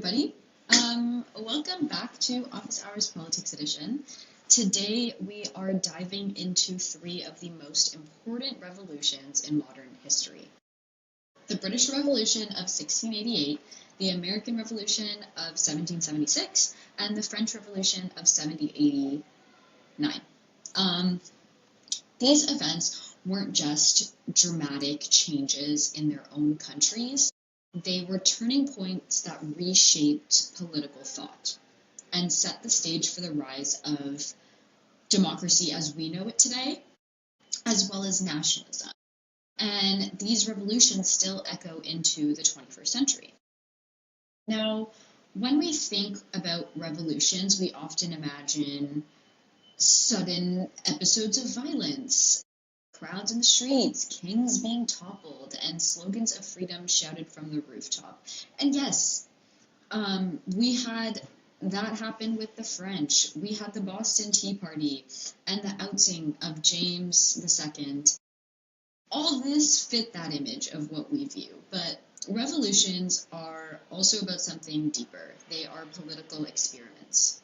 everybody. Welcome back to Office Hours Politics Edition. Today we are diving into three of the most important revolutions in modern history. The British Revolution of 1688, the American Revolution of 1776, and the French Revolution of 1789. These events weren't just dramatic changes in their own countries. They were turning points that reshaped political thought and set the stage for the rise of democracy as we know it today, as well as nationalism. And these revolutions still echo into the 21st century. Now, when we think about revolutions, we often imagine sudden episodes of violence, crowds in the streets, kings being toppled, and slogans of freedom shouted from the rooftop. And yes, we had that happen with the French. We had the Boston Tea Party and the outing of James II. All this fit that image of what we view, but revolutions are also about something deeper. They are political experiments.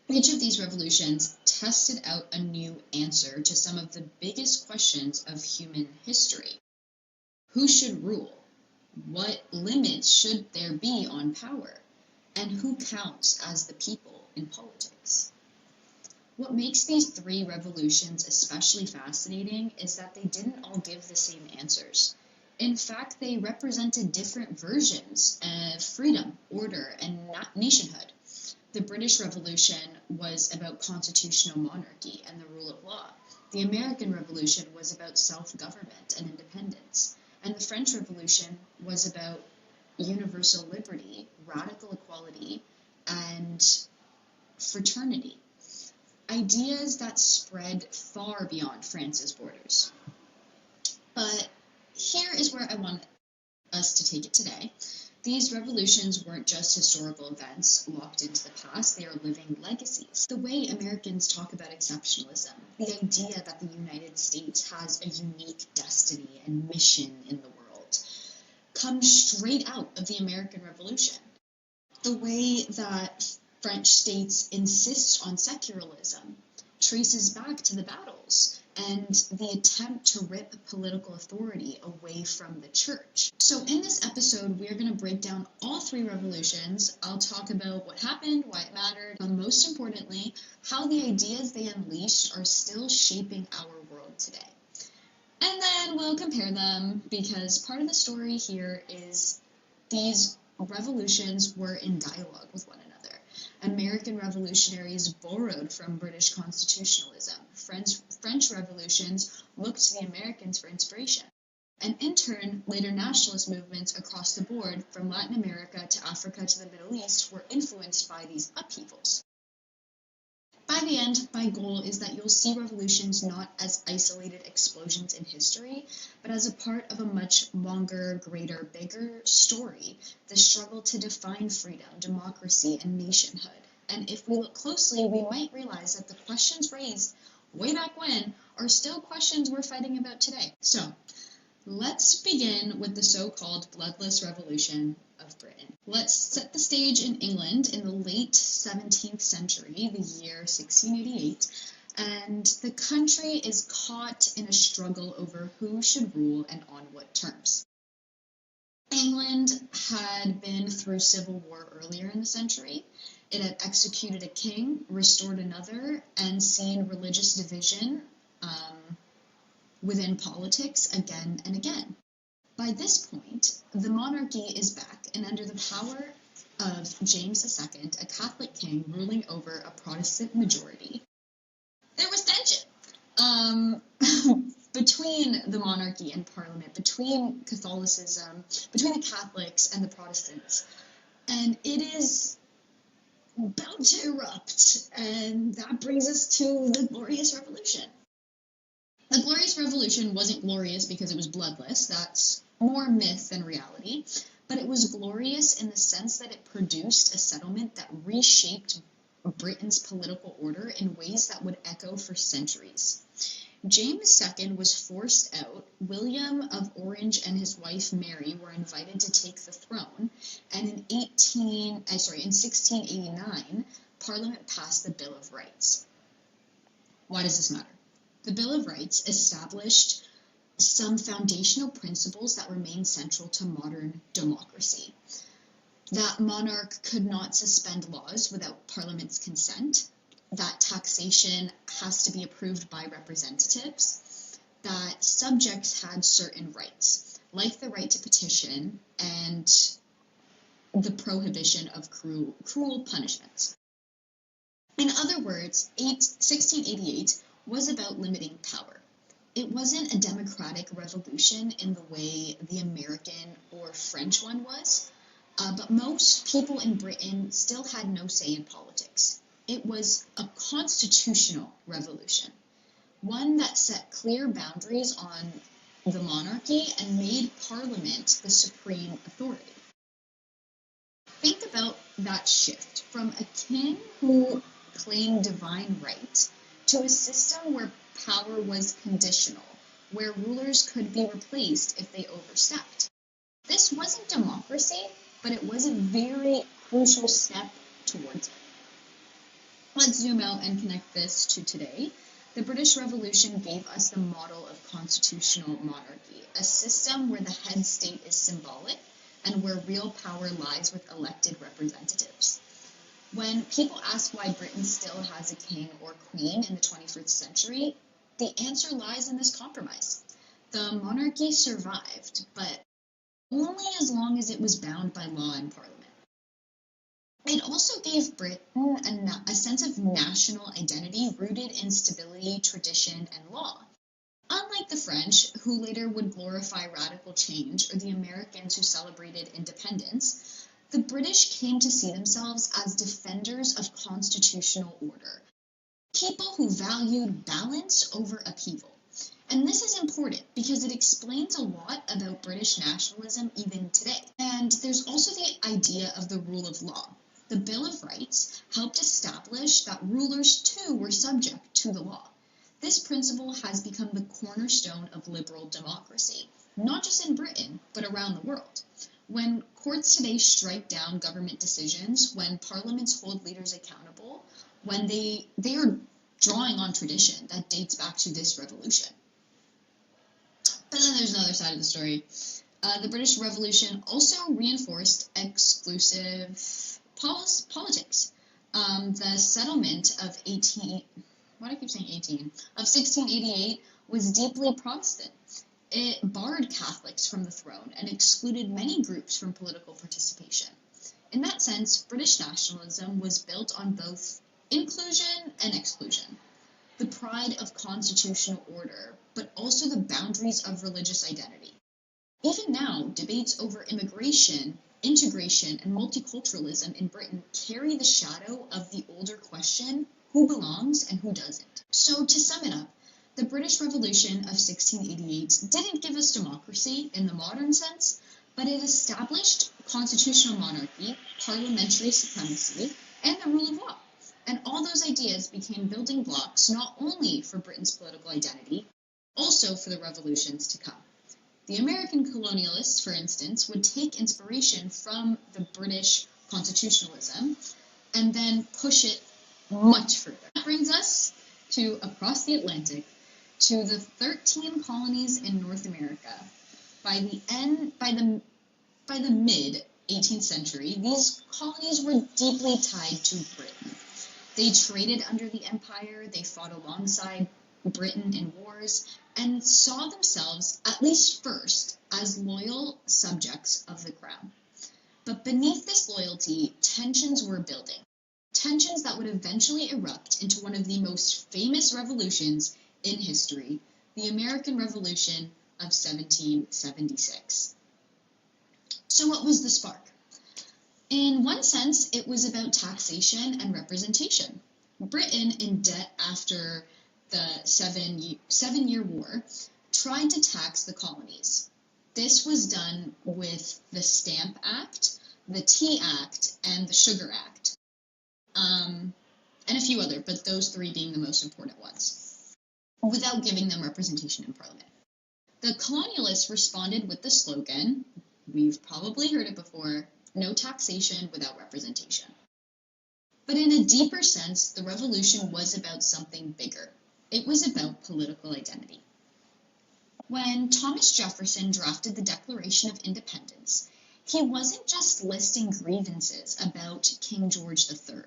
Each of these revolutions tested out a new answer to some of the biggest questions of human history. Who should rule? What limits should there be on power? And who counts as the people in politics? What makes these three revolutions especially fascinating is that they didn't all give the same answers. In fact, they represented different versions of freedom, order, and nationhood. The British Revolution was about constitutional monarchy and the rule of law. The American Revolution was about self-government and independence. And the French Revolution was about universal liberty, radical equality, and fraternity. Ideas that spread far beyond France's borders. But here is where I want us to take it today. These revolutions weren't just historical events locked into the past, they are living legacies. The way Americans talk about exceptionalism, the idea that the United States has a unique destiny and mission in the world, comes straight out of the American Revolution. The way that French states insist on secularism traces back to the battles and the attempt to rip political authority away from the church. So in this episode, we're going to break down all three revolutions. I'll talk about what happened, why it mattered, and most importantly, how the ideas they unleashed are still shaping our world today. And then we'll compare them, because part of the story here is these revolutions were in dialogue with one another. American revolutionaries borrowed from British constitutionalism. French revolutions looked to the Americans for inspiration. And in turn, later nationalist movements across the board, from Latin America to Africa to the Middle East, were influenced by these upheavals. By the end, my goal is that you'll see revolutions not as isolated explosions in history, but as a part of a much longer, greater, bigger story, the struggle to define freedom, democracy, and nationhood. And if we look closely, we might realize that the questions raised way back when are still questions we're fighting about today. So, let's begin with the so-called bloodless revolution of Britain. Let's set the stage in England in the late 17th century, the year 1688, and the country is caught in a struggle over who should rule and on what terms. England had been through civil war earlier in the century. It had executed a king, restored another, and seen religious division within politics again and again. By this point, the monarchy is back, and under the power of James II, a Catholic king ruling over a Protestant majority, there was tension between the monarchy and Parliament, between Catholicism, between the Catholics and the Protestants. And it is about to erupt, and that brings us to the Glorious Revolution. The Glorious Revolution wasn't glorious because it was bloodless. That's more myth than reality. But it was glorious in the sense that it produced a settlement that reshaped Britain's political order in ways that would echo for centuries. James II was forced out, William of Orange and his wife Mary were invited to take the throne, and in 1689, Parliament passed the Bill of Rights. Why does this matter? The Bill of Rights established some foundational principles that remain central to modern democracy. That monarch could not suspend laws without Parliament's consent, that taxation has to be approved by representatives, that subjects had certain rights, like the right to petition and the prohibition of cruel punishments. In other words, 1688 was about limiting power. It wasn't a democratic revolution in the way the American or French one was, but most people in Britain still had no say in politics. It was a constitutional revolution, one that set clear boundaries on the monarchy and made Parliament the supreme authority. Think about that shift from a king who claimed divine right to a system where power was conditional, where rulers could be replaced if they overstepped. This wasn't democracy, but it was a very crucial step towards it. Let's zoom out and connect this to today. The British Revolution gave us the model of constitutional monarchy, a system where the head state is symbolic and where real power lies with elected representatives. When people ask why Britain still has a king or queen in the 21st century, the answer lies in this compromise. The monarchy survived, but only as long as it was bound by law and Parliament. It also gave Britain a sense of national identity rooted in stability, tradition, and law. Unlike the French, who later would glorify radical change, or the Americans who celebrated independence, the British came to see themselves as defenders of constitutional order, people who valued balance over upheaval. And this is important because it explains a lot about British nationalism even today. And there's also the idea of the rule of law. The Bill of Rights helped establish that rulers too were subject to the law. This principle has become the cornerstone of liberal democracy, not just in Britain, but around the world. When courts today strike down government decisions, when parliaments hold leaders accountable, when they are drawing on tradition that dates back to this revolution. But then there's another side of the story. The British Revolution also reinforced exclusive politics. The settlement of 1688 was deeply Protestant. It barred Catholics from the throne and excluded many groups from political participation. In that sense, British nationalism was built on both inclusion and exclusion, the pride of constitutional order, but also the boundaries of religious identity. Even now, debates over immigration, integration, and multiculturalism in Britain carry the shadow of the older question, who belongs and who doesn't? So to sum it up, the British Revolution of 1688 didn't give us democracy in the modern sense, but it established constitutional monarchy, parliamentary supremacy, and the rule of law. And all those ideas became building blocks not only for Britain's political identity, also for the revolutions to come. The American colonialists, for instance, would take inspiration from the British constitutionalism and then push it much further. That brings us to across the Atlantic to the 13 colonies in North America. By the mid 18th century, these colonies were deeply tied to Britain. They traded under the empire, they fought alongside Britain in wars, and saw themselves, at least first, as loyal subjects of the crown. But beneath this loyalty, tensions were building. Tensions that would eventually erupt into one of the most famous revolutions in history, the American Revolution of 1776. So what was the spark? In one sense, it was about taxation and representation. Britain, in debt after the Seven-Year War, tried to tax the colonies. This was done with the Stamp Act, the Tea Act, and the Sugar Act, and a few other, but those three being the most important ones. without giving them representation in parliament. The colonialists responded with the slogan, we've probably heard it before, no taxation without representation. But in a deeper sense, the revolution was about something bigger. It was about political identity. When Thomas Jefferson drafted the Declaration of Independence, he wasn't just listing grievances about King George III.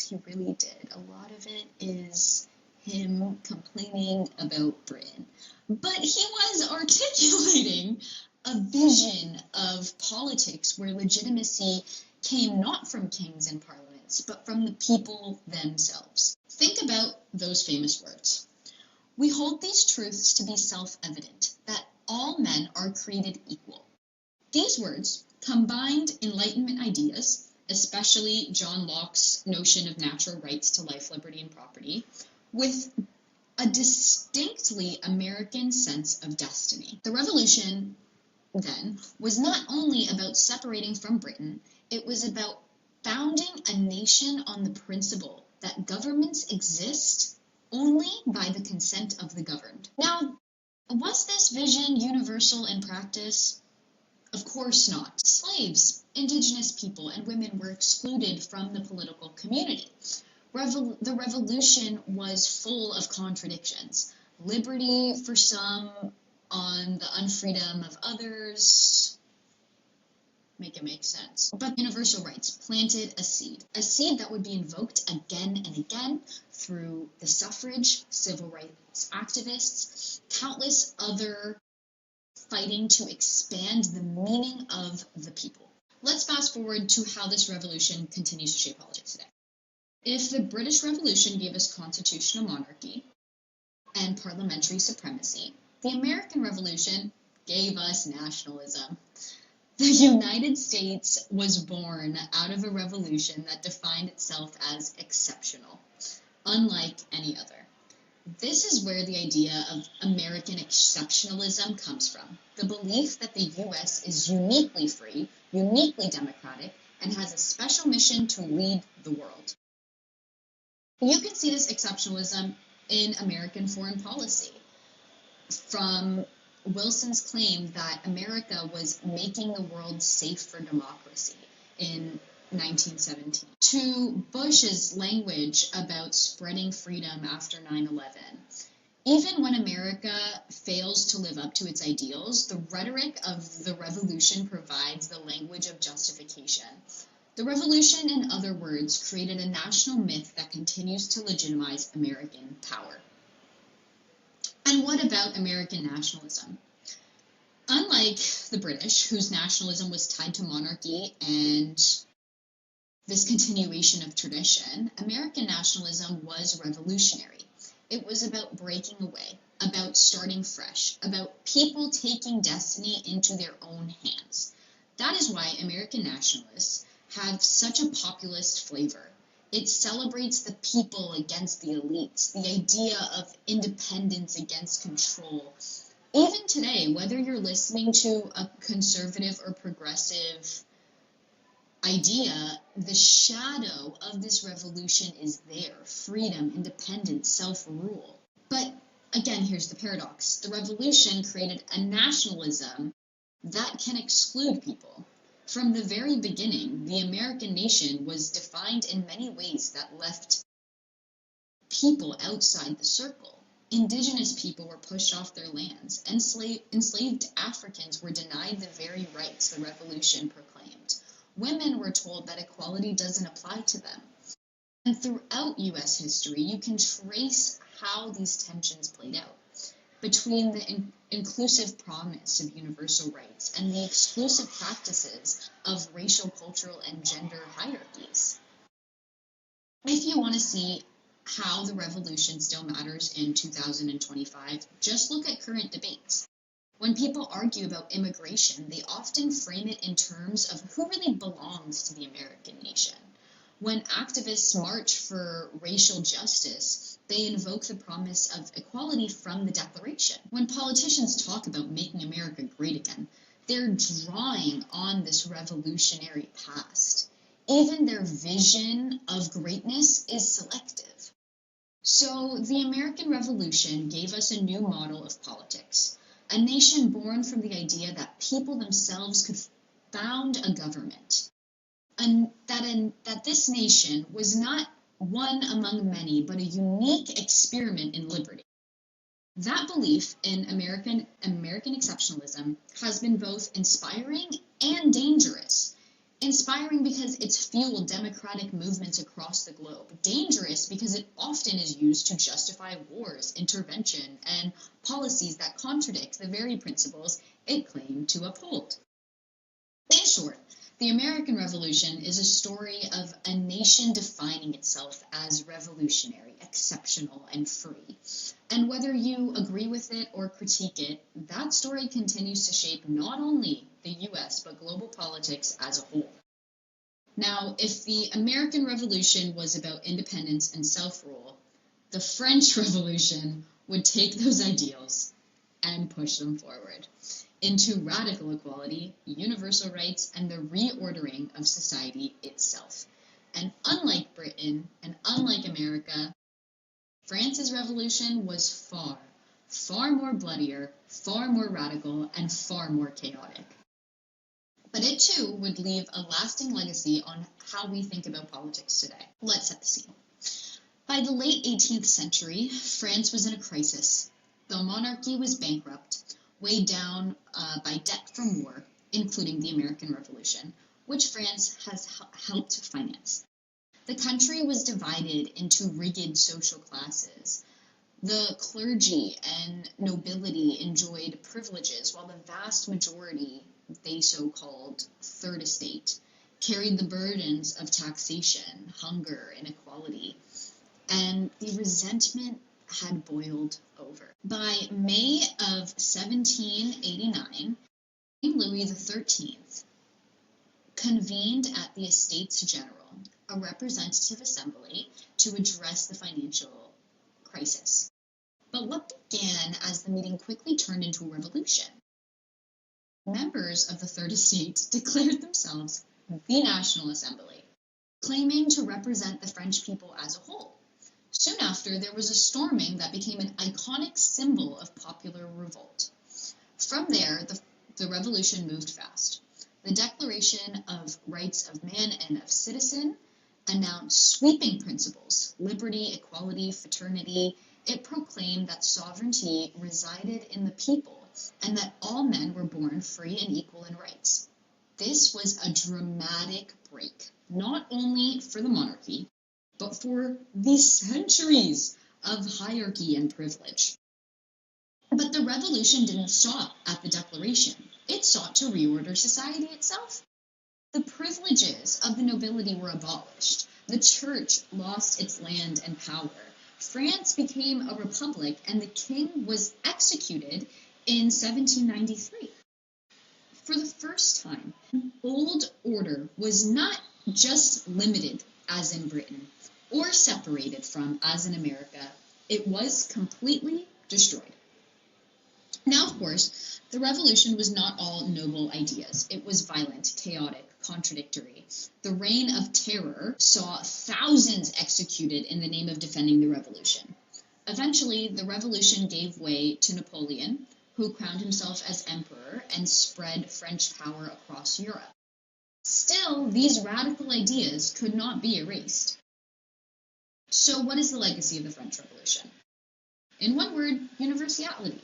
He really did. A lot of it is him complaining about Britain. But he was articulating a vision of politics where legitimacy came not from kings and parliaments, but from the people themselves. Think about those famous words. We hold these truths to be self-evident, that all men are created equal. These words combined Enlightenment ideas, especially John Locke's notion of natural rights to life, liberty, and property, with a distinctly American sense of destiny. The revolution, then, was not only about separating from Britain, it was about founding a nation on the principle that governments exist only by the consent of the governed. Now, was this vision universal in practice? Of course not. Slaves, indigenous people, and women were excluded from the political community. The revolution was full of contradictions. Liberty for some on the unfreedom of others. Make it make sense. But universal rights planted a seed that would be invoked again and again through the suffrage, civil rights activists, countless other fighting to expand the meaning of the people. Let's fast forward to how this revolution continues to shape politics today. If the British Revolution gave us constitutional monarchy and parliamentary supremacy, the American Revolution gave us nationalism. The United States was born out of a revolution that defined itself as exceptional, unlike any other. This is where the idea of American exceptionalism comes from, the belief that the U.S. is uniquely free, uniquely democratic, and has a special mission to lead the world. You can see this exceptionalism in American foreign policy, from Wilson's claim that America was making the world safe for democracy in 1917, to Bush's language about spreading freedom after 9/11. Even when America fails to live up to its ideals, the rhetoric of the revolution provides the language of justification. The revolution, in other words, created a national myth that continues to legitimize American power. And what about American nationalism? Unlike the British, whose nationalism was tied to monarchy and this continuation of tradition, American nationalism was revolutionary. It was about breaking away, about starting fresh, about people taking destiny into their own hands. That is why American nationalists have such a populist flavor. It celebrates the people against the elites, the idea of independence against control. Even today, whether you're listening to a conservative or progressive idea, the shadow of this revolution is there. Freedom, independence, self-rule. But again, here's the paradox. The revolution created a nationalism that can exclude people. From the very beginning, the American nation was defined in many ways that left people outside the circle. Indigenous people were pushed off their lands. Enslaved Africans were denied the very rights the revolution proclaimed. Women were told that equality doesn't apply to them. And throughout U.S. history, you can trace how these tensions played out between the inclusive promise of universal rights and the exclusive practices of racial, cultural, and gender hierarchies. If you want to see how the revolution still matters in 2025, just look at current debates. When people argue about immigration, they often frame it in terms of who really belongs to the American nation. When activists march for racial justice, they invoke the promise of equality from the Declaration. When politicians talk about making America great again, they're drawing on this revolutionary past. Even their vision of greatness is selective. So, the American Revolution gave us a new model of politics, a nation born from the idea that people themselves could found a government, and that this nation was not one among many, but a unique experiment in liberty. That belief in American exceptionalism has been both inspiring and dangerous. Inspiring because it's fueled democratic movements across the globe. Dangerous because it often is used to justify wars, intervention, and policies that contradict the very principles it claimed to uphold. In short, the American Revolution is a story of a nation defining itself as revolutionary, exceptional, and free. And whether you agree with it or critique it, that story continues to shape not only the US, but global politics as a whole. Now, if the American Revolution was about independence and self-rule, the French Revolution would take those ideals and push them forward into radical equality, universal rights, and the reordering of society itself. And unlike Britain and unlike America, France's revolution was far more bloodier, far more radical, and far more chaotic. But it too would leave a lasting legacy on how we think about politics today. Let's set the scene. By the late 18th century, France was in a crisis. The monarchy was bankrupt, weighed down by debt from war, including the American Revolution, which France has helped finance. The country was divided into rigid social classes. The clergy and nobility enjoyed privileges, while the vast majority, they so-called third estate, carried the burdens of taxation, hunger, inequality, and the resentment had boiled over. By May of 1789, King Louis XIII convened at the Estates General a representative assembly to address the financial crisis. But what began as the meeting quickly turned into a revolution. Members of the Third Estate declared themselves the National Assembly, claiming to represent the French people as a whole. Soon after, there was a storming that became an iconic symbol of popular revolt. From there, the revolution moved fast. The Declaration of Rights of Man and of Citizen announced sweeping principles: liberty, equality, fraternity. It proclaimed that sovereignty resided in the people and that all men were born free and equal in rights. This was a dramatic break, not only for the monarchy, but for the centuries of hierarchy and privilege. But the revolution didn't stop at the Declaration. It sought to reorder society itself. The privileges of the nobility were abolished. The church lost its land and power. France became a republic, and the king was executed in 1793. For the first time, old order was not just limited, as in Britain, or separated from, as in America. It was completely destroyed. Now, of course, the revolution was not all noble ideas. It was violent, chaotic, contradictory. The Reign of Terror saw thousands executed in the name of defending the revolution. Eventually, the revolution gave way to Napoleon, who crowned himself as emperor and spread French power across Europe. Still, these radical ideas could not be erased. So what is the legacy of the French Revolution? In one word, universality.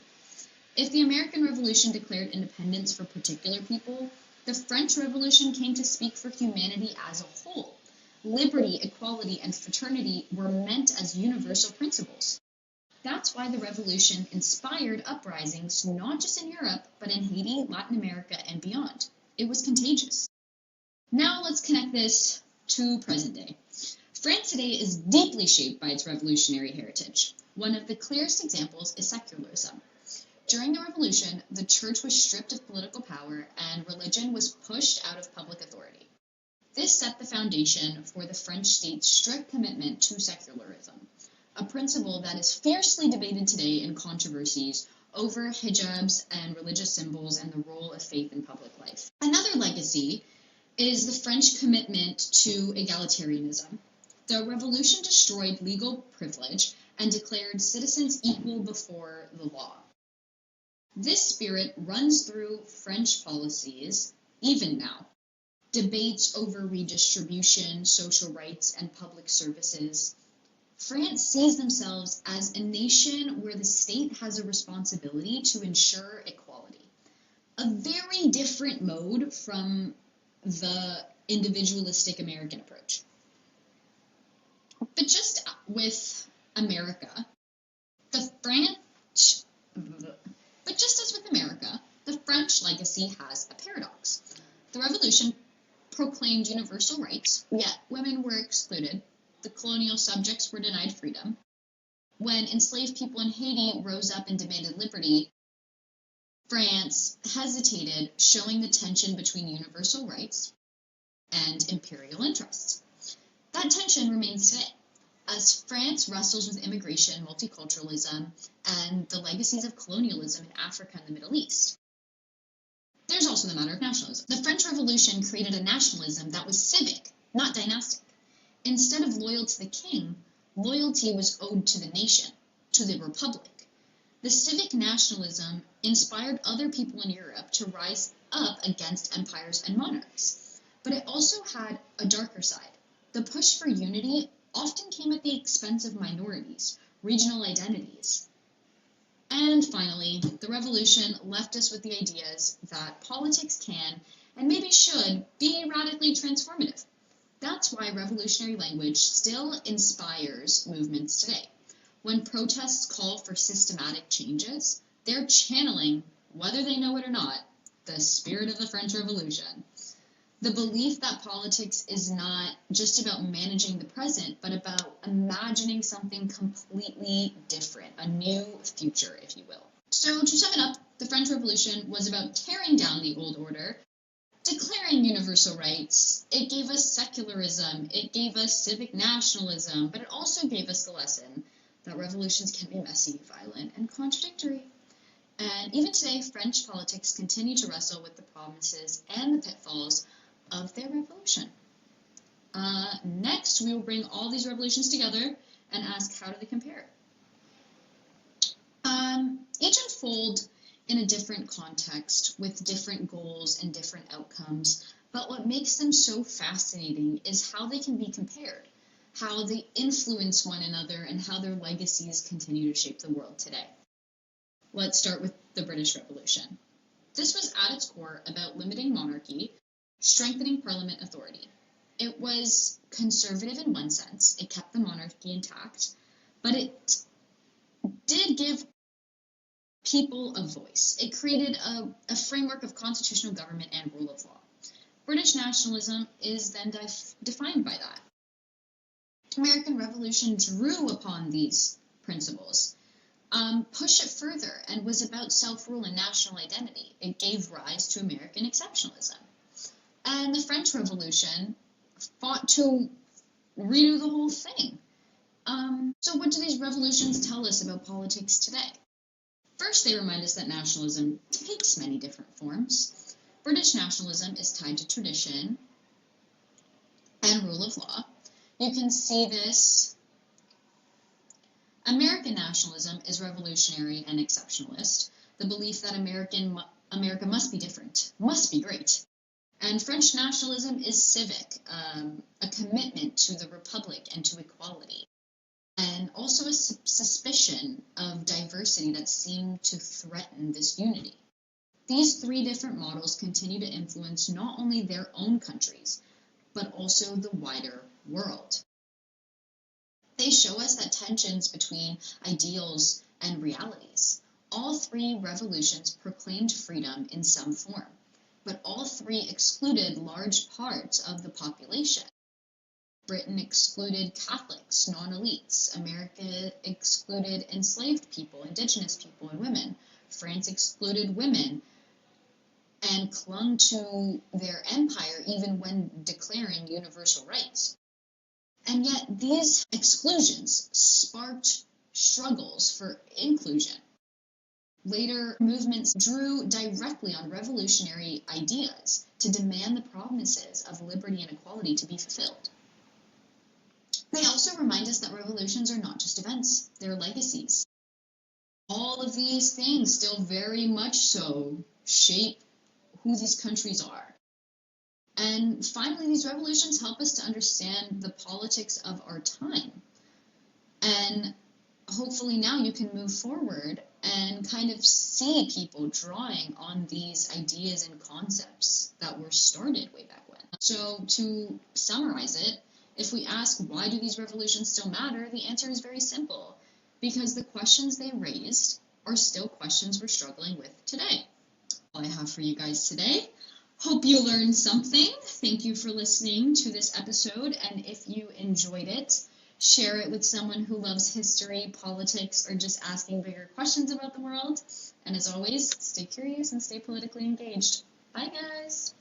If the American Revolution declared independence for particular people, the French Revolution came to speak for humanity as a whole. Liberty, equality, and fraternity were meant as universal principles. That's why the revolution inspired uprisings not just in Europe, but in Haiti, Latin America, and beyond. It was contagious. Now let's connect this to present day. France today is deeply shaped by its revolutionary heritage. One of the clearest examples is secularism. During the revolution, the church was stripped of political power and religion was pushed out of public authority. This set the foundation for the French state's strict commitment to secularism, a principle that is fiercely debated today in controversies over hijabs and religious symbols and the role of faith in public life. Another legacy is the French commitment to egalitarianism. The revolution destroyed legal privilege and declared citizens equal before the law. This spirit runs through French policies even now. Debates over redistribution, social rights, and public services. France sees themselves as a nation where the state has a responsibility to ensure equality. A very different mode from the individualistic American approach. But just with America, the French, but just as with America, the French legacy has a paradox. The revolution proclaimed universal rights, yet women were excluded. The colonial subjects were denied freedom. When enslaved people in Haiti rose up and demanded liberty, France hesitated, showing the tension between universal rights and imperial interests. That tension remains today, as France wrestles with immigration, multiculturalism, and the legacies of colonialism in Africa and the Middle East. There's also the matter of nationalism. The French Revolution created a nationalism that was civic, not dynastic. Instead of loyal to the king, loyalty was owed to the nation, to the republic. The civic nationalism inspired other people in Europe to rise up against empires and monarchs. But it also had a darker side. The push for unity often came at the expense of minorities, regional identities. And finally, the revolution left us with the ideas that politics can, and maybe should, be radically transformative. That's why revolutionary language still inspires movements today. When protests call for systematic changes, they're channeling, whether they know it or not, the spirit of the French Revolution. The belief that politics is not just about managing the present, but about imagining something completely different, a new future, if you will. So to sum it up, the French Revolution was about tearing down the old order, declaring universal rights. It gave us secularism, it gave us civic nationalism, but it also gave us the lesson that revolutions can be messy, violent, and contradictory. And even today, French politics continue to wrestle with the promises and the pitfalls of their revolution. Next, we will bring all these revolutions together and ask, how do they compare? Each unfold in a different context with different goals and different outcomes, but what makes them so fascinating is how they can be compared, how they influence one another, and how their legacies continue to shape the world today. Let's start with the British Revolution. This was at its core about limiting monarchy, strengthening parliament authority. It was conservative in one sense, it kept the monarchy intact, but it did give people a voice. It created a framework of constitutional government and rule of law. British nationalism is then defined by that. American Revolution drew upon these principles, pushed it further, and was about self-rule and national identity. It gave rise to American exceptionalism. And the French Revolution fought to redo the whole thing. So what do these revolutions tell us about politics today? First, they remind us that nationalism takes many different forms. British nationalism is tied to tradition and rule of law. You can see this. American nationalism is revolutionary and exceptionalist. The belief that America must be different, must be great. And French nationalism is civic, a commitment to the republic and to equality, and also a suspicion of diversity that seemed to threaten this unity. These three different models continue to influence not only their own countries, but also the wider world. They show us that tensions between ideals and realities. All three revolutions proclaimed freedom in some form, but all three excluded large parts of the population. Britain excluded Catholics, non-elites. America excluded enslaved people, indigenous people, and women. France excluded women and clung to their empire even when declaring universal rights. And yet these exclusions sparked struggles for inclusion. Later movements drew directly on revolutionary ideas to demand the promises of liberty and equality to be fulfilled. They also remind us that revolutions are not just events, they're legacies. All of these things still very much so shape who these countries are. And finally, these revolutions help us to understand the politics of our time. And hopefully now you can move forward and kind of see people drawing on these ideas and concepts that were started way back when. So to summarize it, if we ask why do these revolutions still matter, the answer is very simple. Because the questions they raised are still questions we're struggling with today. All I have for you guys today. Hope you learned something. Thank you for listening to this episode, and if you enjoyed it, share it with someone who loves history, politics, or just asking bigger questions about the world. And as always, stay curious and stay politically engaged. Bye, guys!